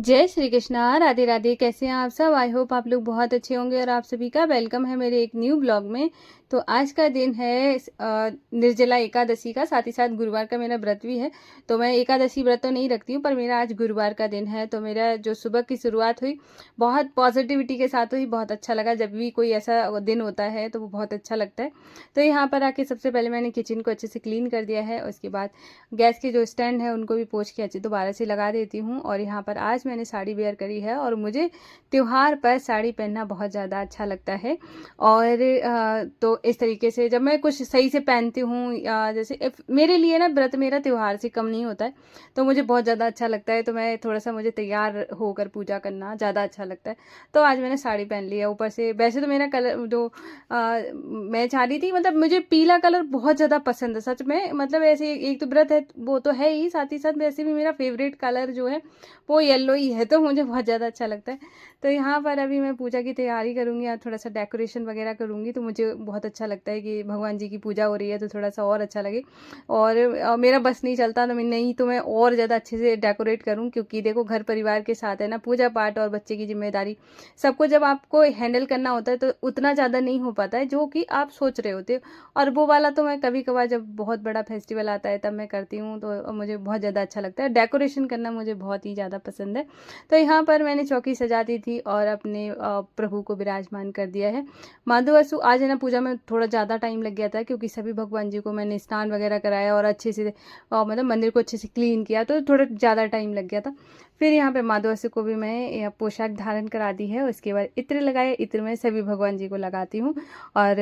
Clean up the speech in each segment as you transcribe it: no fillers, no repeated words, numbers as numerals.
जय श्री कृष्णा, राधे राधे। कैसे हैं आप सब? आई होप आप लोग बहुत अच्छे होंगे और आप सभी का वेलकम है मेरे एक न्यू ब्लॉग में। तो आज का दिन है निर्जला एकादशी का, साथ ही साथ गुरुवार का मेरा व्रत भी है। तो मैं एकादशी व्रत तो नहीं रखती हूँ, पर मेरा आज गुरुवार का दिन है। तो मेरा जो सुबह की शुरुआत हुई बहुत पॉजिटिविटी के साथ हुई, बहुत अच्छा लगा। जब भी कोई ऐसा दिन होता है तो वो बहुत अच्छा लगता है। तो यहाँ पर आके सबसे पहले मैंने किचन को अच्छे से क्लीन कर दिया है। उसके बाद गैस के जो स्टैंड है उनको भी पोंछ के अच्छे दोबारा से लगा देती हूँ। और यहाँ पर आज मैंने साड़ी वेयर करी है और मुझे त्योहार पर साड़ी पहनना बहुत ज़्यादा अच्छा लगता है। और तो इस तरीके से जब मैं कुछ सही से पहनती हूँ, जैसे मेरे लिए ना व्रत मेरा त्योहार से कम नहीं होता है, तो मुझे बहुत ज़्यादा अच्छा लगता है। तो मैं थोड़ा सा मुझे तैयार होकर पूजा करना ज़्यादा अच्छा लगता है। तो आज मैंने साड़ी पहन ली है। ऊपर से वैसे तो मेरा कलर जो मैं चाह रही थी, मतलब मुझे पीला कलर बहुत ज़्यादा पसंद है सच में। मतलब ऐसे एक तो व्रत है वो तो है ही, साथ ही साथ वैसे भी मेरा फेवरेट कलर जो है वो येलो ही है, तो मुझे बहुत ज़्यादा अच्छा लगता है। तो यहाँ पर अभी मैं पूजा की तैयारी करूँगी और थोड़ा सा डेकोरेशन वगैरह करूँगी। तो मुझे बहुत अच्छा लगता है कि भगवान जी की पूजा हो रही है तो थोड़ा सा और अच्छा लगे। और मेरा बस नहीं चलता तो मैं नहीं तो मैं और ज़्यादा अच्छे से डेकोरेट करूँ, क्योंकि देखो घर परिवार के साथ है ना, पूजा पाठ और बच्चे की जिम्मेदारी सबको जब आपको हैंडल करना होता है तो उतना ज़्यादा नहीं हो पाता है जो कि आप सोच रहे होते हो। और वो वाला तो मैं कभी कभार जब बहुत बड़ा फेस्टिवल आता है तब मैं करती हूँ, तो मुझे बहुत ज़्यादा अच्छा लगता है। डेकोरेशन करना मुझे बहुत ही ज़्यादा पसंद है। तो यहाँ पर मैंने चौकी सजा दी थी और अपने प्रभु को विराजमान कर दिया है। माधवसु आज है ना, पूजा में थोड़ा ज़्यादा टाइम लग गया था, क्योंकि सभी भगवान जी को मैंने स्नान वगैरह कराया और अच्छे से मतलब मंदिर को अच्छे से क्लीन किया, तो थोड़ा ज़्यादा टाइम लग गया था। फिर यहाँ पे माधवसु को भी मैं पोशाक धारण करा दी है। उसके बाद इत्र लगाए, इत्र में सभी भगवान जी को लगाती हूँ। और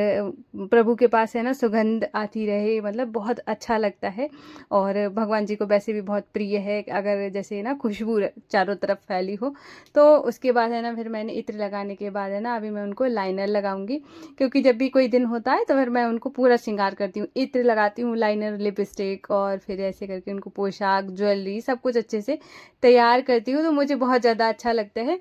प्रभु के पास है ना सुगंध आती रहे, मतलब बहुत अच्छा लगता है। और भगवान जी को वैसे भी बहुत प्रिय है अगर जैसे ना खुशबू चारों तरफ फैली हो। तो उसके बाद है ना, फिर मैंने इत्र लगाने के बाद है ना, अभी मैं उनको लाइनर लगाऊंगी, क्योंकि जब भी कोई दिन होता है तो फिर मैं उनको पूरा श्रृंगार करती हूँ। इत्र लगाती हूँ, लाइनर, लिपस्टिक, और फिर ऐसे करके उनको पोशाक, ज्वेलरी सब कुछ अच्छे से तैयार करती हूँ। तो मुझे बहुत ज़्यादा अच्छा लगता है।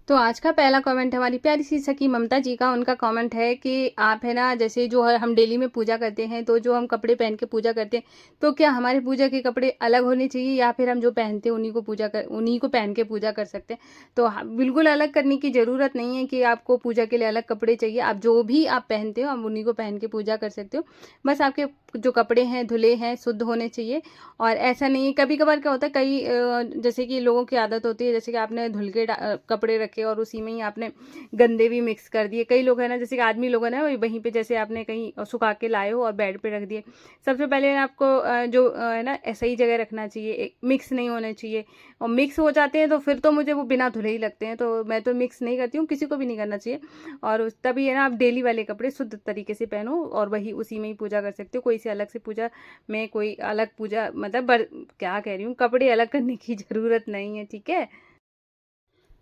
तो आज का पहला कमेंट हमारी प्यारी सी सखी ममता जी का। उनका कमेंट है कि आप है ना, जैसे जो हम डेली में पूजा करते हैं तो जो हम कपड़े पहन के पूजा करते हैं, तो क्या हमारे पूजा के कपड़े अलग होने चाहिए या फिर हम जो पहनते हैं उन्हीं को पहन के पूजा कर सकते हैं? तो बिल्कुल अलग करने की ज़रूरत नहीं है कि आपको पूजा के लिए अलग कपड़े चाहिए। आप जो भी आप पहनते हो आप उन्हीं को पहन के पूजा कर सकते हो। बस आपके जो कपड़े हैं धुले हैं, शुद्ध होने चाहिए। और ऐसा नहीं है, कभी कभार क्या होता है, कई जैसे कि लोगों की आदत होती है, जैसे कि आपने धुल के कपड़े रखे और उसी में ही आपने गंदे भी मिक्स कर दिए। कई लोग है ना, जैसे कि आदमी लोग है ना, वहीं पे जैसे आपने कहीं सुखा के लाए हो और बेड पे रख दिए। सबसे पहले आपको जो है ना सही जगह रखना चाहिए, मिक्स नहीं होने चाहिए। और मिक्स हो जाते हैं तो फिर तो मुझे वो बिना धुले ही लगते हैं, तो मैं तो मिक्स नहीं करती हूँ, किसी को भी नहीं करना चाहिए। और तभी है ना, आप डेली वाले कपड़े शुद्ध तरीके से पहनो और वही उसी में ही पूजा कर सकते हो। कोई से अलग से पूजा में कोई अलग पूजा मतलब क्या कह रही हूँ, कपड़े अलग करने की ज़रूरत नहीं है, ठीक है।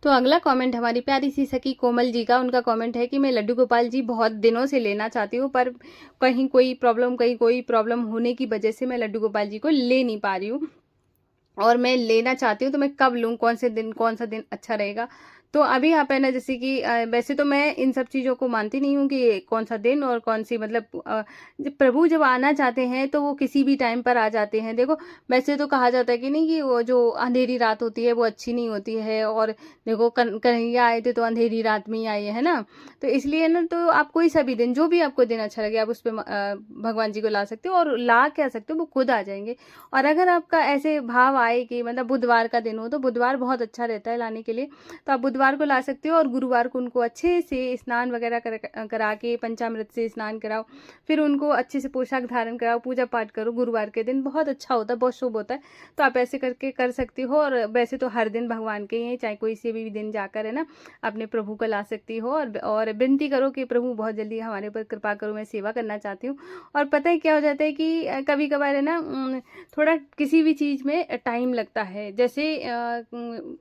तो अगला कमेंट हमारी प्यारी सी सखी कोमल जी का। उनका कमेंट है कि मैं लड्डू गोपाल जी बहुत दिनों से लेना चाहती हूँ, पर कहीं कोई प्रॉब्लम होने की वजह से मैं लड्डू गोपाल जी को ले नहीं पा रही हूँ। और मैं लेना चाहती हूँ, तो मैं कब लूँ, कौन सा दिन अच्छा रहेगा? तो अभी यहाँ पे ना, जैसे कि वैसे तो मैं इन सब चीज़ों को मानती नहीं हूँ कि कौन सा दिन और कौन सी, मतलब जब प्रभु जब आना चाहते हैं तो वो किसी भी टाइम पर आ जाते हैं। देखो, वैसे तो कहा जाता है कि नहीं, कि वो जो अंधेरी रात होती है वो अच्छी नहीं होती है। और देखो, कन्हैया आए थे तो अंधेरी रात में ही आए, है ना। तो इसलिए ना, तो आप कोई सा भी दिन, जो भी आपको दिन अच्छा लगे, आप उस पर भगवान जी को ला सकते हो और ला के आ सकते हो, वो खुद आ जाएंगे। और अगर आपका ऐसे भाव आए कि मतलब बुधवार का दिन हो, तो बुधवार बहुत अच्छा रहता है लाने के लिए, तो आप बुधवार को ला सकते हो। और गुरुवार को उनको अच्छे से स्नान वगैरह करा के पंचामृत से स्नान कराओ, फिर उनको अच्छे से पोशाक धारण कराओ, पूजा पाठ करो। गुरुवार के दिन बहुत अच्छा होता है, बहुत शुभ होता है। तो आप ऐसे करके कर सकती हो। और वैसे तो हर दिन भगवान के ही हैं, चाहे कोई से भी दिन जाकर है ना अपने प्रभु को ला सकती हो। और विनती करो कि प्रभु बहुत जल्दी हमारे ऊपर कृपा करो, मैं सेवा करना चाहती हूँ। और पता है क्या हो जाता है कि कभी कभार है ना, थोड़ा किसी भी चीज़ में टाइम लगता है। जैसे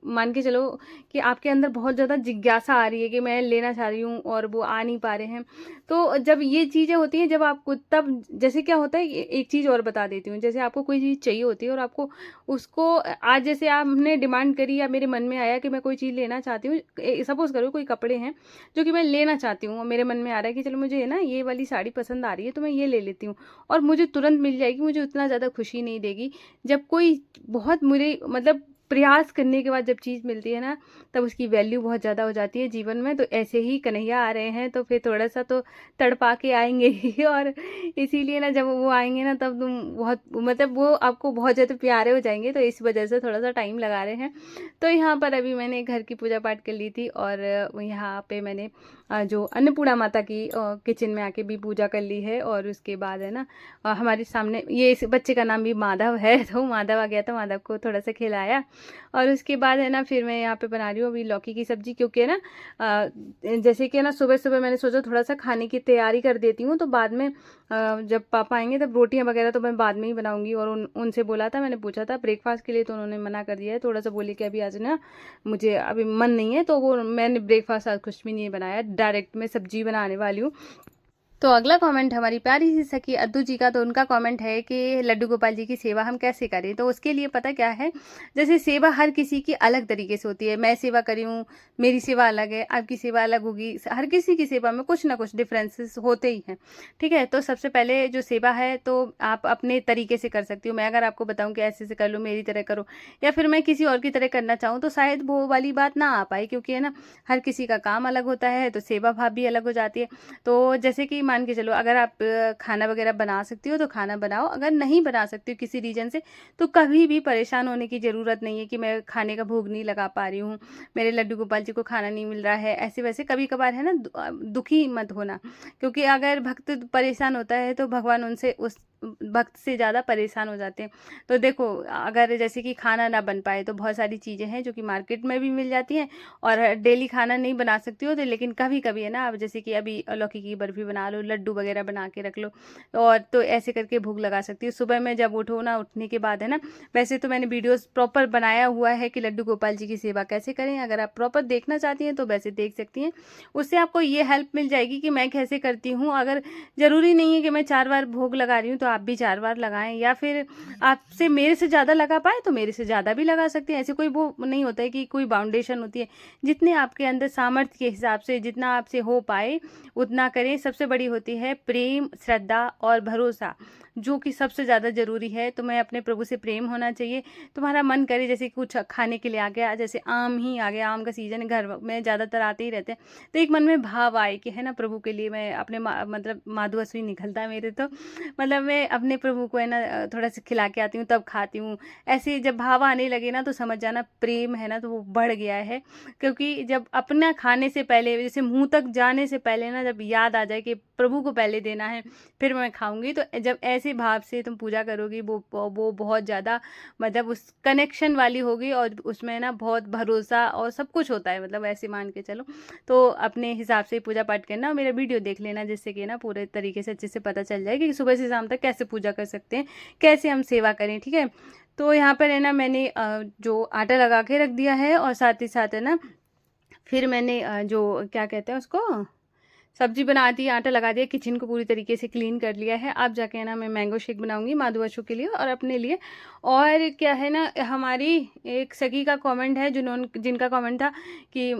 मान के चलो कि आपके अंदर बहुत ज़्यादा जिज्ञासा आ रही है कि मैं लेना चाह रही हूँ और वो आ नहीं पा रहे हैं। तो जब ये चीज़ें होती हैं, जब आपको तब जैसे क्या होता है, एक चीज़ और बता देती हूँ। जैसे आपको कोई चीज़ चाहिए होती है और आपको उसको आज जैसे आपने डिमांड करी या मेरे मन में आया कि मैं कोई चीज़ लेना चाहती हूँ, सपोज करो कोई कपड़े हैं जो कि मैं लेना चाहती हूँ, और मेरे मन में आ रहा है कि चलो मुझे है ना ये वाली साड़ी पसंद आ रही है तो मैं ये ले लेती हूँ, और मुझे तुरंत मिल जाएगी, मुझे उतना ज़्यादा खुशी नहीं देगी। जब कोई बहुत मुझे मतलब प्रयास करने के बाद जब चीज़ मिलती है ना, तब उसकी वैल्यू बहुत ज़्यादा हो जाती है जीवन में। तो ऐसे ही कन्हैया आ रहे हैं, तो फिर थोड़ा-सा तो तड़पा के आएँगे ही और इसीलिए ना जब वो आएँगे ना, तब तुम बहुत मतलब वो आपको बहुत ज़्यादा प्यारे हो जाएँगे, तो इस वजह से थोड़ा-सा टाइम लगा रहे हैं। तो यहाँ पर अभी मैंने घर की पूजा पाठ कर ली थी और यहाँ पे मैंने जो अन्नपूर्णा माता की किचन में आके भी पूजा कर ली है। और उसके बाद है ना हमारे सामने ये इस बच्चे का नाम भी माधव है, तो माधव आ गया था, माधव को थोड़ा-सा खिलाया। और उसके बाद है ना फिर मैं यहाँ पे बना रही हूँ अभी लौकी की सब्ज़ी, क्योंकि है ना जैसे कि है ना सुबह-सुबह मैंने सोचा थोड़ा-सा खाने की तैयारी कर देती हूँ, तो बाद में जब पापा आएँगे तब रोटियाँ वगैरह तो मैं बाद में ही बनाऊँगी। और उनसे बोला था, मैंने पूछा था ब्रेकफ़ास्ट के लिए, तो उन्होंने मना कर दिया है। थोड़ा-सा बोले कि अभी आज ना मुझे अभी मन नहीं है, तो वो मैंने ब्रेकफ़ास्ट आज कुछ भी नहीं बनाया, डायरेक्ट मैं सब्ज़ी बनाने वाली हूँ। तो अगला कमेंट हमारी प्यारी सी सखी अद्दू जी का, तो उनका कमेंट है कि लड्डू गोपाल जी की सेवा हम कैसे करें। तो उसके लिए पता क्या है, जैसे सेवा हर किसी की अलग तरीके से होती है। मैं सेवा करी हूँ, मेरी सेवा अलग है, आपकी सेवा अलग होगी। हर किसी की सेवा में कुछ ना कुछ डिफरेंसेस होते ही हैं, ठीक है। तो सबसे पहले जो सेवा है, तो आप अपने तरीके से कर सकती हो। मैं अगर आपको बताऊँ कि ऐसे से कर लो, मेरी तरह करो, या फिर मैं किसी और की तरह करना चाहूँ, तो शायद वो वाली बात ना आ पाए, क्योंकि है ना हर किसी का काम अलग होता है, तो सेवा भाव भी अलग हो जाती है। तो जैसे कि मान के चलो, अगर आप खाना वगैरह बना सकती हो तो खाना बनाओ, अगर नहीं बना सकती हो किसी रीज़न से, तो कभी भी परेशान होने की ज़रूरत नहीं है कि मैं खाने का भोग नहीं लगा पा रही हूँ, मेरे लड्डू गोपाल जी को खाना नहीं मिल रहा है। ऐसे वैसे कभी कभार है ना दुखी मत होना, क्योंकि अगर भक्त परेशान होता है तो भगवान उनसे उस भक्त से ज़्यादा परेशान हो जाते हैं। तो देखो, अगर जैसे कि खाना ना बन पाए, तो बहुत सारी चीज़ें हैं जो कि मार्केट में भी मिल जाती हैं, और डेली खाना नहीं बना सकती हो तो लेकिन कभी कभी है ना, अब जैसे कि अभी लौकी की बर्फी बना लो, लड्डू वगैरह बना के रख लो, और तो ऐसे करके भूख लगा सकती हो। सुबह में जब उठो ना, उठने के बाद है ना, वैसे तो मैंने वीडियोस प्रॉपर बनाया हुआ है कि लड्डू गोपाल जी की सेवा कैसे करें, अगर आप प्रॉपर देखना चाहती हैं तो वैसे देख सकती हैं। उससे आपको ये हेल्प मिल जाएगी कि मैं कैसे करती हूँ। अगर ज़रूरी नहीं है कि मैं 4 बार भोग लगा रही हूँ तो आप भी 4 बार लगाएं, या फिर आपसे मेरे से ज़्यादा लगा पाए तो मेरे से ज़्यादा भी लगा सकते हैं। ऐसे कोई वो नहीं होता है कि कोई बाउंडेशन होती है। जितने आपके अंदर सामर्थ्य के हिसाब से जितना आपसे हो पाए उतना करें। सबसे बड़ी होती है प्रेम, श्रद्धा और भरोसा, जो कि सबसे ज़्यादा ज़रूरी है। तो मैं अपने प्रभु से प्रेम होना चाहिए। तुम्हारा मन करे, जैसे कुछ खाने के लिए आ गया, जैसे आम ही आ गया, आम का सीज़न घर में ज़्यादातर आते ही रहते हैं, तो एक मन में भाव आए कि है ना प्रभु के लिए मैं अपने मतलब माधुअश्वी निकलता है मेरे, तो मतलब मैं अपने प्रभु को है ना थोड़ा सा खिला के आती हूँ, तब खाती हूँ। ऐसे जब भाव आने लगे ना, तो समझ जाना प्रेम है ना, तो वो बढ़ गया है। क्योंकि जब अपना खाने से पहले, जैसे मुंह तक जाने से पहले ना, जब याद आ जाए कि प्रभु को पहले देना है फिर मैं खाऊंगी, तो जब ऐसे भाव से तुम पूजा करोगी, वो बहुत ज़्यादा मतलब उस कनेक्शन वाली होगी, और उसमें ना बहुत भरोसा और सब कुछ होता है, मतलब ऐसे मान के चलो। तो अपने हिसाब से पूजा पाठ करना, मेरा वीडियो देख लेना, जिससे कि ना पूरे तरीके से अच्छे से पता चल जाए कि सुबह से शाम तक कैसे पूजा कर सकते हैं, कैसे हम सेवा करें, ठीक है। तो यहाँ पर है ना मैंने जो आटा लगा के रख दिया है, और साथ ही साथ है ना फिर मैंने जो क्या कहते हैं उसको, सब्जी बना दी, आटा लगा दिया, किचन को पूरी तरीके से क्लीन कर लिया है। अब जाके है ना मैं मैंगो शेक बनाऊंगी माधुअशु के लिए और अपने लिए। और क्या है ना, हमारी एक सखी का कमेंट है, जिनका कमेंट था कि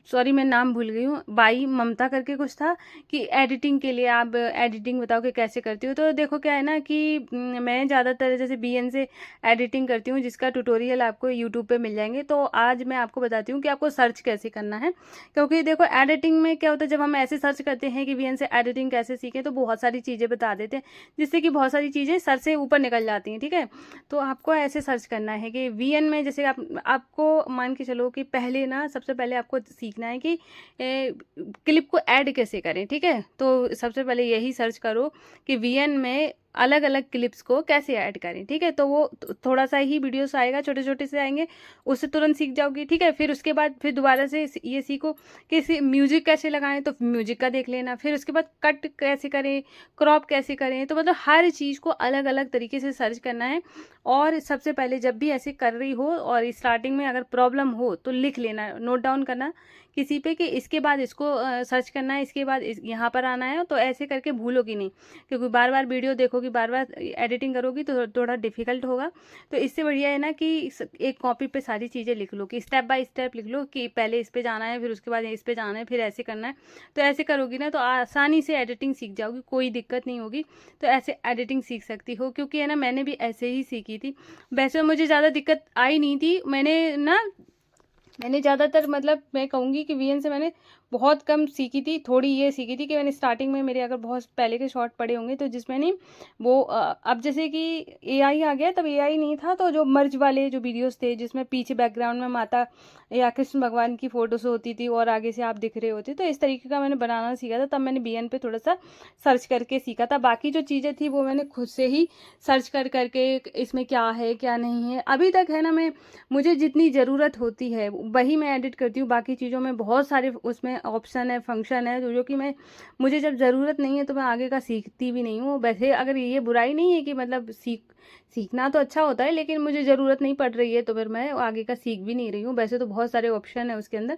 सॉरी मैं नाम भूल गई हूँ, बाई ममता करके कुछ था, कि एडिटिंग के लिए आप एडिटिंग बताओ कि कैसे करती हो। तो देखो क्या है ना कि मैं ज़्यादातर जैसे BN से एडिटिंग करती हूँ, जिसका ट्यूटोरियल आपको यूट्यूब पे मिल जाएंगे। तो आज मैं आपको बताती हूँ कि आपको सर्च कैसे करना है। क्योंकि देखो एडिटिंग में क्या होता है, जब हम ऐसे सर्च करते हैं कि VN से एडिटिंग कैसे सीखें, तो बहुत सारी चीज़ें बता देते हैं, जिससे कि बहुत सारी चीज़ें सर से ऊपर निकल जाती हैं, ठीक है। तो आपको ऐसे सर्च करना है कि VN में, जैसे आपको मान के चलो कि पहले ना, सबसे पहले आपको सीखना है कि क्लिप को ऐड कैसे करें, ठीक है। तो सबसे पहले यही सर्च करो कि VN में अलग अलग क्लिप्स को कैसे ऐड करें, ठीक है। तो वो थोड़ा सा ही वीडियोस आएगा, छोटे छोटे से आएंगे, उससे तुरंत सीख जाओगी, ठीक है। फिर उसके बाद फिर दोबारा से ये सीखो कि म्यूजिक कैसे लगाएं, तो म्यूजिक का देख लेना। फिर उसके बाद कट कैसे करें, क्रॉप कैसे करें, तो मतलब हर चीज़ को अलग अलग तरीके से सर्च करना है। और सबसे पहले जब भी ऐसे कर रही हो और स्टार्टिंग में अगर प्रॉब्लम हो, तो लिख लेना, नोट डाउन करना किसी पे कि इसके बाद इसको सर्च करना है, इसके बाद यहाँ पर आना है, तो ऐसे करके भूलोगी नहीं, क्योंकि बार बार वीडियो देखोगी, बार बार एडिटिंग करोगी तो थोड़ा डिफिकल्ट होगा। तो इससे बढ़िया है ना कि एक कॉपी पे सारी चीज़ें लिख लो, कि स्टेप बाय स्टेप लिख लो कि पहले इस पे जाना है, फिर उसके बाद इस पे जाना है, फिर ऐसे करना है। तो ऐसे करोगी ना तो आसानी से एडिटिंग सीख जाओगी, कोई दिक्कत नहीं होगी। तो ऐसे एडिटिंग सीख सकती हो, क्योंकि है ना मैंने भी ऐसे ही सीखी थी। वैसे मुझे ज़्यादा दिक्कत आई नहीं थी, मैंने ज़्यादातर मतलब मैं कहूँगी कि वीएन से मैंने बहुत कम सीखी थी। थोड़ी ये सीखी थी कि मैंने स्टार्टिंग में मेरे अगर बहुत पहले के शॉर्ट पड़े होंगे तो जिसमें नहीं वो अब जैसे कि एआई आ गया, तब एआई नहीं था, तो जो मर्ज वाले जो वीडियोस थे जिसमें पीछे बैकग्राउंड में माता या कृष्ण भगवान की फोटोज होती थी और आगे से आप दिख रहे होते, तो इस तरीके का मैंने बनाना सीखा था। तब मैंने वीएन पे थोड़ा सा सर्च करके सीखा था। बाकी जो चीज़ें थी वो मैंने खुद से ही सर्च करके इसमें क्या है क्या नहीं है अभी तक है ना, मुझे जितनी ज़रूरत होती है वही मैं एडिट करती हूँ। बाकी चीज़ों में बहुत सारे उसमें ऑप्शन है, फंक्शन है, जो कि मुझे जब ज़रूरत नहीं है तो मैं आगे का सीखती भी नहीं हूँ। वैसे अगर ये बुराई नहीं है कि मतलब सीखना तो अच्छा होता है, लेकिन मुझे ज़रूरत नहीं पड़ रही है तो फिर मैं आगे का सीख भी नहीं रही हूँ। वैसे तो बहुत सारे ऑप्शन है उसके अंदर।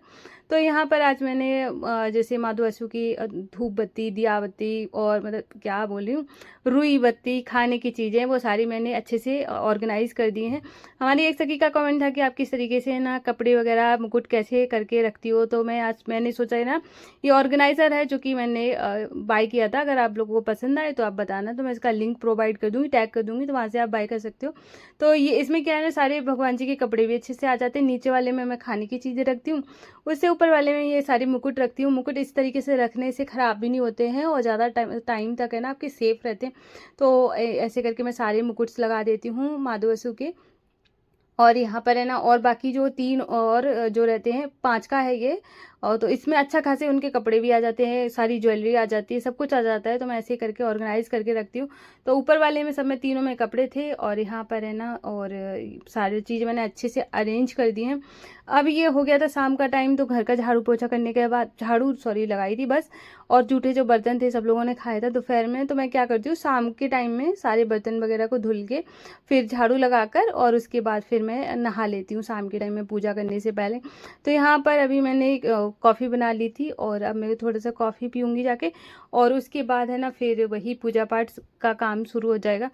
तो यहाँ पर आज मैंने जैसे माधुअसु की धूप बत्ती, दिया बत्ती और मतलब क्या बोल रही हूँ, रुई बत्ती, खाने की चीज़ें, वो सारी मैंने अच्छे से ऑर्गेनाइज कर दी हैं। हमारी एक सखी का कमेंट था कि आप किस तरीके से ना कपड़े वगैरह मुकुट कैसे करके रखती हो, तो मैंने सोचा है ना ये ऑर्गेनाइज़र है जो कि मैंने बाय किया था। अगर आप लोगों को पसंद आए तो आप बताना, तो मैं इसका लिंक प्रोवाइड कर दूँगी, टैग कर दूँगी, तो वहाँ से आप बाय कर सकते हो। तो ये इसमें क्या है ना, सारे भगवान जी के कपड़े भी अच्छे से आ जाते हैं। नीचे वाले में मैं खाने की चीज़ें रखती हूँ, उससे ऊपर वाले में ये सारे मुकुट रखती हूँ। मुकुट इस तरीके से रखने से ख़राब भी नहीं होते हैं और ज़्यादा टाइम तक है ना आपके सेफ रहते हैं। तो ऐसे करके मैं सारे मुकुट्स लगा देती हूँ माधुअसु के। और यहाँ पर है ना, और बाकी जो 3 और जो रहते हैं, 5 का है ये, और तो इसमें अच्छा खासे उनके कपड़े भी आ जाते हैं, सारी ज्वेलरी आ जाती है, सब कुछ आ जाता है। तो मैं ऐसे करके ऑर्गेनाइज करके रखती हूँ। तो ऊपर वाले में सब में तीनों में कपड़े थे, और यहाँ पर है ना, और सारी चीज़ मैंने अच्छे से अरेंज कर दी हैं। अब ये हो गया था शाम का टाइम, तो घर का झाड़ू पोछा करने के बाद लगाई थी बस, और जूठे जो बर्तन थे सब लोगों ने खाया था दोपहर में। तो मैं क्या करती हूँ, शाम के टाइम में सारे बर्तन वगैरह को धुल के फिर झाड़ू लगाकर, और उसके बाद फिर मैं नहा लेती हूँ शाम के टाइम में पूजा करने से पहले। तो यहाँ पर अभी मैंने कॉफ़ी बना ली थी, और अब मैं थोड़ा सा कॉफ़ी पीऊँगी जाके, और उसके बाद है ना फिर वही पूजा पाठ का काम शुरू हो जाएगा।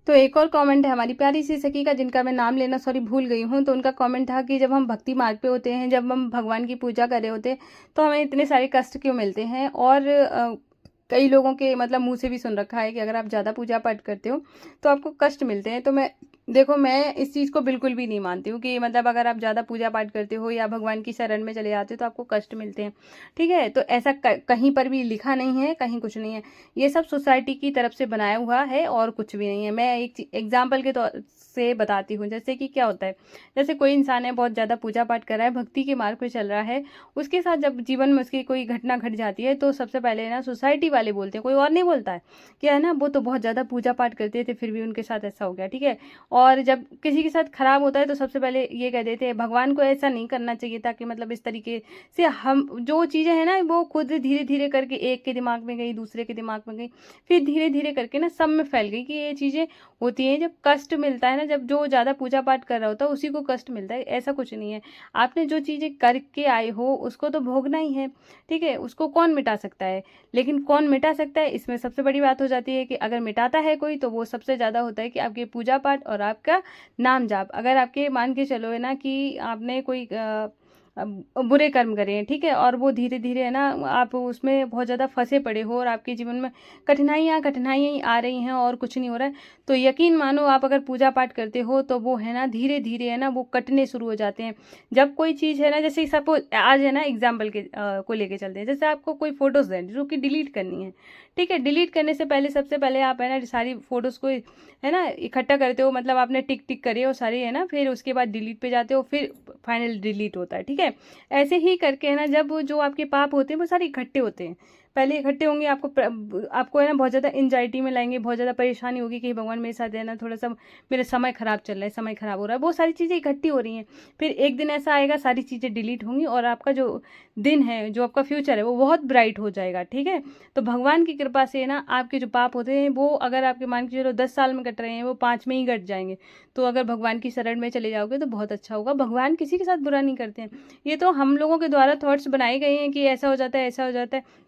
तो एक और कमेंट है हमारी प्यारी सी सखी का, जिनका मैं नाम लेना भूल गई हूँ। तो उनका कमेंट था कि जब हम भक्ति मार्ग पे होते हैं, जब हम भगवान की पूजा कर रहे होते हैं, तो हमें इतने सारे कष्ट क्यों मिलते हैं। और कई लोगों के मतलब मुंह से भी सुन रखा है कि अगर आप ज़्यादा पूजा पाठ करते हो तो आपको कष्ट मिलते हैं। तो मैं इस चीज़ को बिल्कुल भी नहीं मानती हूँ कि मतलब अगर आप ज़्यादा पूजा पाठ करते हो या भगवान की शरण में चले जाते हो तो आपको कष्ट मिलते हैं। ठीक है, तो ऐसा कहीं पर भी लिखा नहीं है, कहीं कुछ नहीं है। ये सब सोसाइटी की तरफ से बनाया हुआ है और कुछ भी नहीं है। मैं एक एग्जाम्पल के तौर से बताती हूँ। जैसे कि क्या होता है, जैसे कोई इंसान है बहुत ज़्यादा पूजा पाठ कर रहा है, भक्ति के मार्ग पर चल रहा है, उसके साथ जब जीवन में उसकी कोई घटना घट जाती है तो सबसे पहले ना सोसाइटी वाले बोलते हैं, कोई और नहीं बोलता है, क्या है ना, वो तो बहुत ज़्यादा पूजा पाठ करते थे फिर भी उनके साथ ऐसा हो गया। ठीक है, और जब किसी के साथ खराब होता है तो सबसे पहले ये कह देते हैं भगवान को ऐसा नहीं करना चाहिए था, कि मतलब इस तरीके से हम जो चीज़ें हैं ना वो खुद धीरे धीरे करके एक के दिमाग में गई, दूसरे के दिमाग में गई, फिर धीरे धीरे करके ना सब में फैल गई कि ये चीज़ें होती हैं। जब कष्ट मिलता है ना, जब जो ज़्यादा पूजा पाठ कर रहा होता है उसी को कष्ट मिलता है, ऐसा कुछ नहीं है। आपने जो चीज़ें करके आए हो उसको तो भोगना ही है। ठीक है, उसको कौन मिटा सकता है, लेकिन कौन मिटा सकता है इसमें सबसे बड़ी बात हो जाती है कि अगर मिटाता है कोई तो वो सबसे ज़्यादा होता है कि आपकी पूजा पाठ और आपका नाम जाप। अगर आपके मान के चलो है ना कि आपने कोई बुरे कर्म करे हैं, ठीक है, और वो धीरे धीरे है ना आप उसमें बहुत ज़्यादा फंसे पड़े हो और आपके जीवन में कठिनाइयाँ आ रही हैं और कुछ नहीं हो रहा है, तो यकीन मानो आप अगर पूजा पाठ करते हो तो वो है ना धीरे धीरे है ना वो कटने शुरू हो जाते हैं। जब कोई चीज़ है ना, जैसे सपोज आज है ना एग्जाम्पल के को लेके चलते हैं, जैसे आपको कोई फोटोज़ है जो कि डिलीट करनी है, ठीक है, डिलीट करने से पहले सबसे पहले आप है ना सारी फोटोज़ को है ना इकट्ठा करते हो, मतलब आपने टिक टिक करे हो सारी है ना, फिर उसके बाद डिलीट पे जाते हो, फिर फाइनल डिलीट होता है। ठीक है, ऐसे ही करके है ना जब जो आपके पाप होते हैं वो सारे इकट्ठे होते हैं, पहले इकट्ठे होंगे, आपको है ना बहुत ज़्यादा एंजाइटी में लाएंगे, बहुत ज़्यादा परेशानी होगी कि भगवान मेरे साथ है ना थोड़ा सा मेरा समय ख़राब चल रहा है, समय ख़राब हो रहा है, बहुत सारी चीज़ें इकट्ठी हो रही हैं। फिर एक दिन ऐसा आएगा सारी चीज़ें डिलीट होंगी और आपका जो दिन है, जो आपका फ्यूचर है, वो बहुत ब्राइट हो जाएगा। ठीक है, तो भगवान की कृपा से ना आपके जो पाप होते हैं वो अगर आपके मान के चलो 10 साल में कट रहे हैं, वो 5 में ही कट जाएंगे। तो अगर भगवान की शरण में चले जाओगे तो बहुत अच्छा होगा। भगवान किसी के साथ बुरा नहीं करते हैं, ये तो हम लोगों के द्वारा थॉट्स बनाए गए हैं कि ऐसा हो जाता है, ऐसा हो जाता है।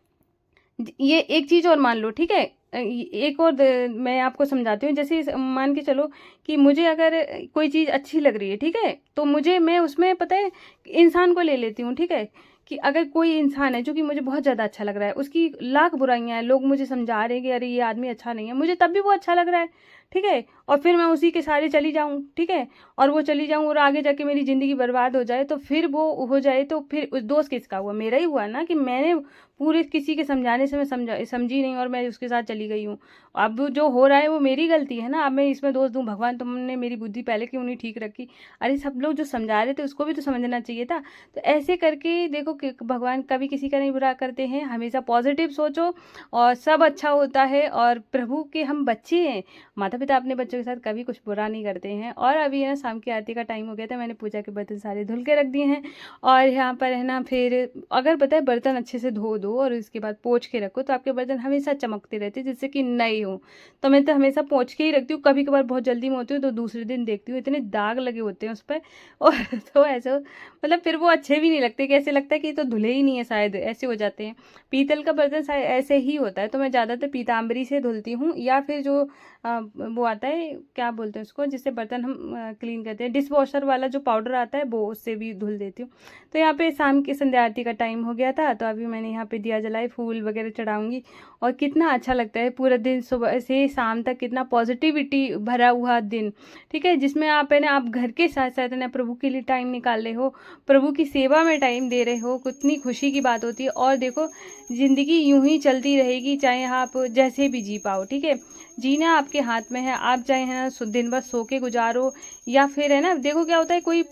ये एक चीज़ और मान लो, ठीक है, एक और मैं आपको समझाती हूँ। जैसे मान के चलो कि मुझे अगर कोई चीज़ अच्छी लग रही है, ठीक है, तो मैं उसमें पता है इंसान को ले लेती हूँ। ठीक है, कि अगर कोई इंसान है जो कि मुझे बहुत ज़्यादा अच्छा लग रहा है, उसकी लाख बुराइयां हैं, लोग मुझे समझा रहे हैं कि अरे ये आदमी अच्छा नहीं है, मुझे तब भी वो अच्छा लग रहा है। ठीक है, और फिर मैं उसी के सारे चली जाऊँ, ठीक है, और वो चली जाऊँ और आगे जाके मेरी ज़िंदगी बर्बाद हो जाए, तो फिर वो हो जाए तो फिर उस दोस्त किसका हुआ? मेरा ही हुआ ना, कि मैंने पूरे किसी के समझाने से मैं समझी नहीं और मैं उसके साथ चली गई हूँ। अब जो हो रहा है वो मेरी गलती है ना, अब मैं इसमें दोष दूँ? भगवान तुमने मेरी बुद्धि पहले क्यों नहीं ठीक रखी? अरे सब लोग जो समझा रहे थे उसको भी तो समझना चाहिए था। तो ऐसे करके देखो कि भगवान कभी किसी का नहीं बुरा करते हैं, हमेशा पॉजिटिव सोचो और सब अच्छा होता है। और प्रभु के हम बच्चे हैं, माता पिता अपने बच्चों के साथ कभी कुछ बुरा नहीं करते हैं। और अभी है ना शाम की आरती का टाइम हो गया था, मैंने पूजा के बर्तन सारे धुल के रख दिए हैं। और यहाँ पर है ना, फिर अगर पता है बर्तन अच्छे से धो दो और उसके बाद पोंछ के रखो तो आपके बर्तन हमेशा चमकते रहते हैं, जिससे कि नए हो। तो मैं तो हमेशा पोंछ के ही रखती हूँ, कभी कभार बहुत जल्दी में होती हूँ तो दूसरे दिन देखती हूँ इतने दाग लगे होते हैं उस पर। और तो ऐसा मतलब फिर वो अच्छे भी नहीं लगते, कि ऐसे लगता है कि ये तो धुले ही नहीं है, शायद ऐसे हो जाते हैं। पीतल का बर्तन शायद ऐसे ही होता है, तो मैं ज़्यादातर पीताम्बरी से धुलती हूँ, या फिर जो वो आता है क्या बोलते हैं उसको, जिससे बर्तन हम क्लीन करते हैं, डिश वॉशर वाला जो पाउडर आता है वो, उससे भी धुल देती हूँ। तो यहाँ पे शाम की संध्या आरती का टाइम हो गया था, तो अभी मैंने यहाँ पे दिया जलाए, फूल वगैरह चढ़ाऊंगी। और कितना अच्छा लगता है पूरा दिन, सुबह से शाम तक कितना पॉजिटिविटी भरा हुआ दिन। ठीक है, जिसमें आप है ना, आप घर के साथ साथ है ना प्रभु के लिए टाइम निकाल रहे हो, प्रभु की सेवा में टाइम दे रहे हो, कितनी खुशी की बात होती है। और देखो ज़िंदगी यूं ही चलती रहेगी, चाहे आप जैसे भी जी पाओ। ठीक है, जीना आपके हाथ में है, आप चाहे है ना दिन भर सो के गुजारो, या फिर है ना, देखो क्या होता है, कोई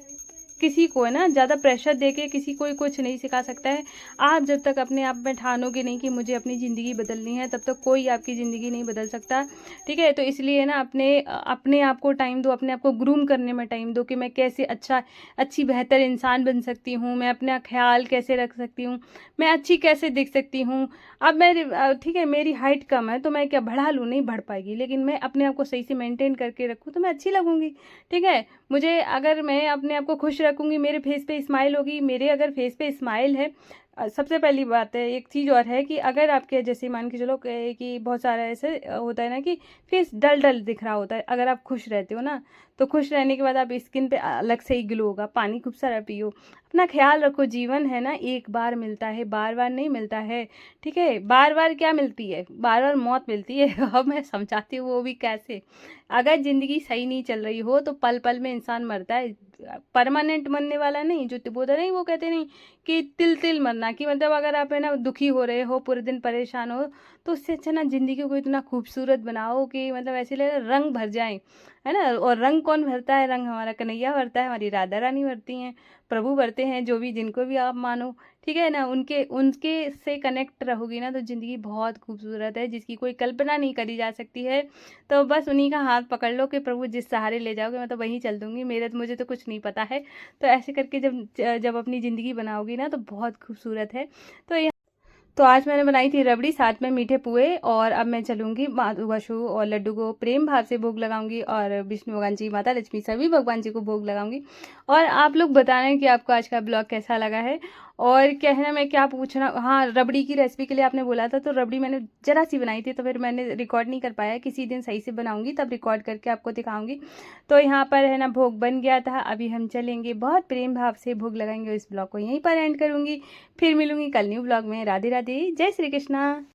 किसी को है ना ज़्यादा प्रेशर देके किसी को कुछ नहीं सिखा सकता है। आप जब तक अपने आप में ठानोगे नहीं कि मुझे अपनी ज़िंदगी बदलनी है, तब तक कोई आपकी ज़िंदगी नहीं बदल सकता। ठीक है, तो इसलिए ना अपने आप को टाइम दो, अपने आप को ग्रूम करने में टाइम दो कि मैं कैसे अच्छी बेहतर इंसान बन सकती हूँ, मैं अपना ख्याल कैसे रख सकती हूँ, मैं अच्छी कैसे दिख सकती हूँ। अब मैं ठीक है, मेरी हाइट कम है तो मैं क्या बढ़ा लूँ? नहीं बढ़ पाएगी, लेकिन मैं अपने आप को सही से मेंटेन करके रखूँ तो मैं अच्छी लगूंगी। ठीक है, मुझे अगर मैं अपने आप को खुश रखूँगी, मेरे फेस पे स्माइल होगी, मेरे अगर फेस पे स्माइल है, सबसे पहली बात है। एक चीज़ और है कि अगर आपके जैसे मान के चलो कि बहुत सारा ऐसे होता है ना कि फेस डल डल दिख रहा होता है, अगर आप खुश रहते हो ना, तो खुश रहने के बाद आप स्किन पे अलग से ही ग्लो होगा। पानी खूब सारा पियो, अपना ख्याल रखो। जीवन है ना एक बार मिलता है, बार बार नहीं मिलता है। ठीक है, बार बार क्या मिलती है? बार बार मौत मिलती है। अब मैं समझाती हूँ वो भी कैसे। अगर ज़िंदगी सही नहीं चल रही हो तो पल पल में इंसान मरता है, परमानेंट मरने वाला नहीं। जो बोलते नहीं, वो कहते नहीं कि तिल तिल मरना, कि मतलब अगर आप है ना दुखी हो रहे हो, पूरे दिन परेशान हो, तो उससे अच्छा ना ज़िंदगी को इतना खूबसूरत बनाओ कि मतलब ऐसे लगे रंग भर जाए, है ना। और रंग कौन भरता है? रंग हमारा कन्हैया भरता है, हमारी राधा रानी भरती हैं, प्रभु भरते हैं, जो भी जिनको भी आप मानो। ठीक है ना, उनके उनके से कनेक्ट रहोगी ना तो ज़िंदगी बहुत खूबसूरत है, जिसकी कोई कल्पना नहीं करी जा सकती है। तो बस उन्हीं का हाथ पकड़ लो कि प्रभु जिस सहारे ले जाओगे मैं तो वहीं चल दूंगी, मुझे तो कुछ नहीं पता है। तो ऐसे करके जब जब अपनी ज़िंदगी बनाओगी ना तो बहुत खूबसूरत है। तो तो आज मैंने बनाई थी रबड़ी, साथ में मीठे पुए। और अब मैं चलूंगी वशु और लड्डू को प्रेम भाव से भोग लगाऊंगी, और विष्णु भगवान जी, माता लक्ष्मी, सभी भगवान जी को भोग लगाऊंगी। और आप लोग बताना कि आपको आज का ब्लॉग कैसा लगा है। और कहना मैं क्या पूछना, हाँ, रबड़ी की रेसिपी के लिए आपने बोला था, तो रबड़ी मैंने जरा सी बनाई थी तो फिर मैंने रिकॉर्ड नहीं कर पाया। किसी दिन सही से बनाऊंगी तब रिकॉर्ड करके आपको दिखाऊंगी। तो यहाँ पर है ना भोग बन गया था, अभी हम चलेंगे, बहुत प्रेम भाव से भोग लगाएंगे। इस ब्लॉग को यहीं पर एंड करूंगी, फिर मिलूंगी कल न्यू ब्लॉग में। राधे राधे, जय श्री कृष्णा।